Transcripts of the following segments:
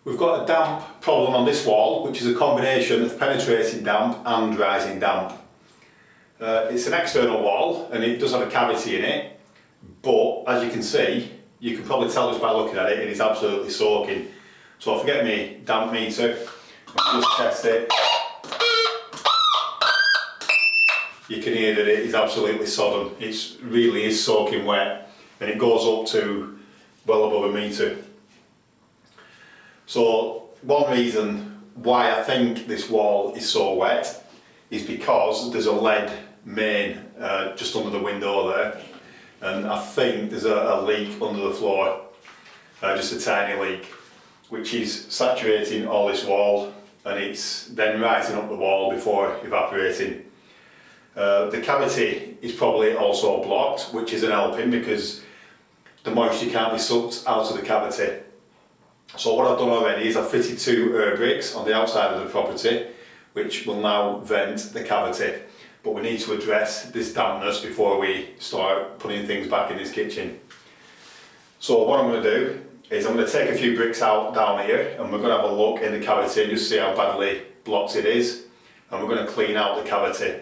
We've got a damp problem on this wall, which is a combination of penetrating damp and rising damp. It's an external wall and it does have a cavity in it, but as you can see, you can probably tell just by looking at it, it is absolutely soaking. So I'll forget my damp meter, just test it. You can hear that it is absolutely sodden. It really is soaking wet and it goes up to well above a metre. So one reason why I think this wall is so wet is because there's a lead main just under the window there, and I think there's a leak under the floor, just a tiny leak, which is saturating all this wall and it's then rising up the wall before evaporating. The cavity is probably also blocked, which isn't helping because the moisture can't be sucked out of the cavity. So what I've done already is I've fitted 2 air bricks on the outside of the property, which will now vent the cavity. But we need to address this dampness before we start putting things back in this kitchen. So what I'm going to do is I'm going to take a few bricks out down here and we're going to have a look in the cavity and just see how badly blocked it is. And we're going to clean out the cavity.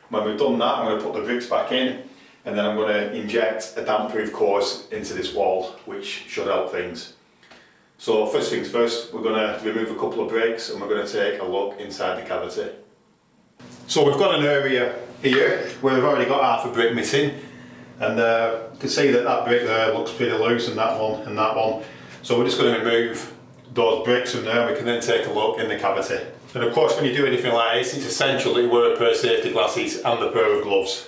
When we've done that, I'm going to put the bricks back in and then I'm going to inject a damp-proof course into this wall, which should help things. So first things first, we're going to remove a couple of bricks and we're going to take a look inside the cavity. So we've got an area here where we've already got half a brick missing, and you can see that that brick there looks pretty loose, and that one and that one. So we're just going to remove those bricks from there and we can then take a look in the cavity. And of course when you do anything like this, it's essential that you wear a pair of safety glasses and a pair of gloves.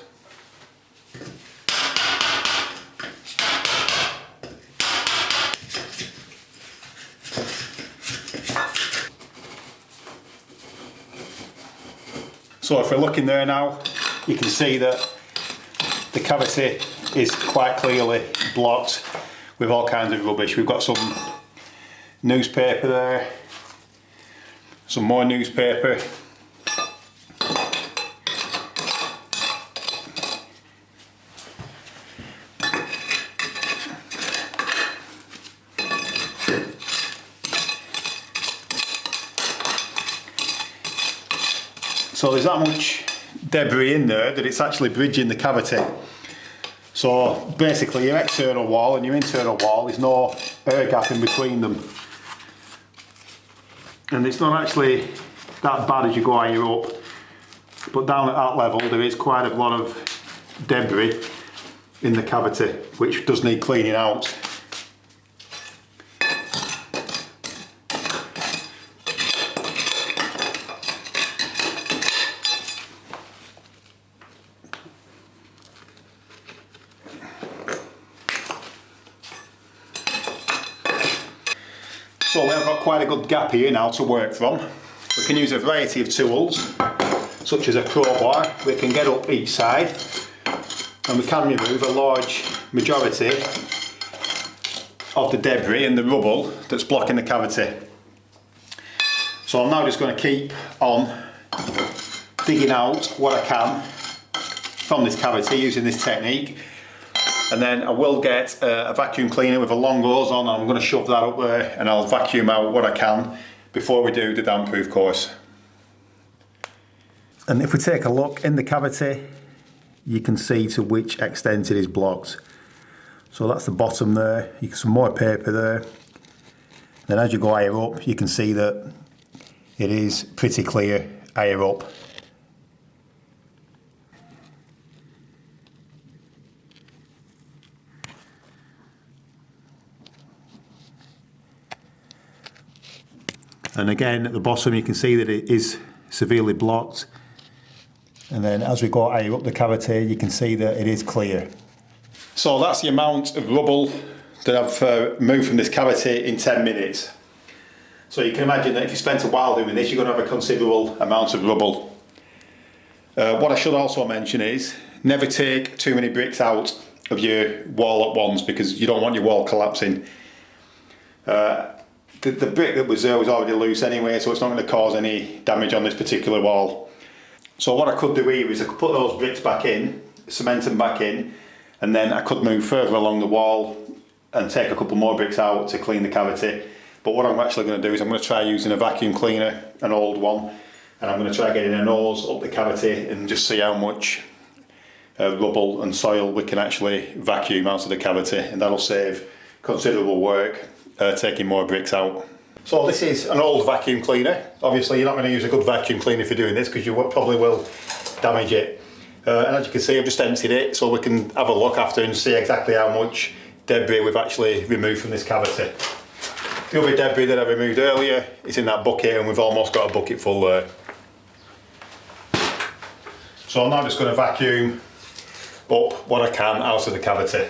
So if we're looking there now, you can see that the cavity is quite clearly blocked with all kinds of rubbish. We've got some newspaper there, some more newspaper. So there's that much debris in there that it's actually bridging the cavity. So basically your external wall and your internal wall, there's no air gap in between them. And it's not actually that bad as you go higher up, but down at that level there is quite a lot of debris in the cavity which does need cleaning out. So we've got quite a good gap here now to work from. We can use a variety of tools, such as a crowbar. We can get up each side and we can remove a large majority of the debris and the rubble that's blocking the cavity. So I'm now just going to keep on digging out what I can from this cavity using this technique. And then I will get a vacuum cleaner with a long hose on, and I'm going to shove that up there and I'll vacuum out what I can before we do the damp-proof course. And if we take a look in the cavity, you can see to which extent it is blocked. So that's the bottom there, you get some more paper there. Then as you go higher up, you can see that it is pretty clear higher up. And again at the bottom you can see that it is severely blocked, and then as we go higher up the cavity you can see that it is clear. So that's the amount of rubble that I've moved from this cavity in 10 minutes. So you can imagine that if you spent a while doing this you're going to have a considerable amount of rubble. What I should also mention is never take too many bricks out of your wall at once because you don't want your wall collapsing. The brick that was there was already loose anyway, so it's not going to cause any damage on this particular wall. So what I could do here is I could put those bricks back in, cement them back in, and then I could move further along the wall and take a couple more bricks out to clean the cavity. But what I'm actually going to do is I'm going to try using a vacuum cleaner, an old one, and I'm going to try getting a nose up the cavity and just see how much rubble and soil we can actually vacuum out of the cavity, and that'll save considerable work taking more bricks out. So this is an old vacuum cleaner. Obviously you're not going to use a good vacuum cleaner for doing this because you probably will damage it. And as you can see, I've just emptied it so we can have a look after and see exactly how much debris we've actually removed from this cavity. The other debris that I removed earlier is in that bucket, and we've almost got a bucket full there. So I'm now just going to vacuum up what I can out of the cavity.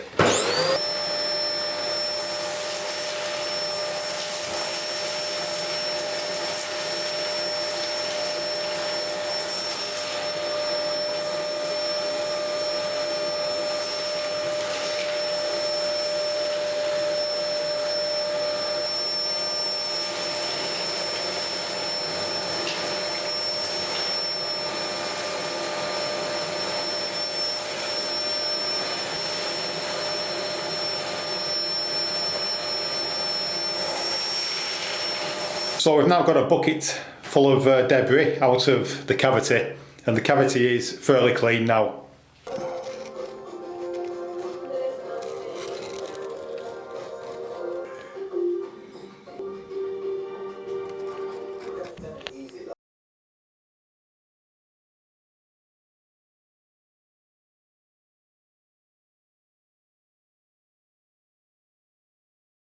So we've now got a bucket full of debris out of the cavity, and the cavity is fairly clean now.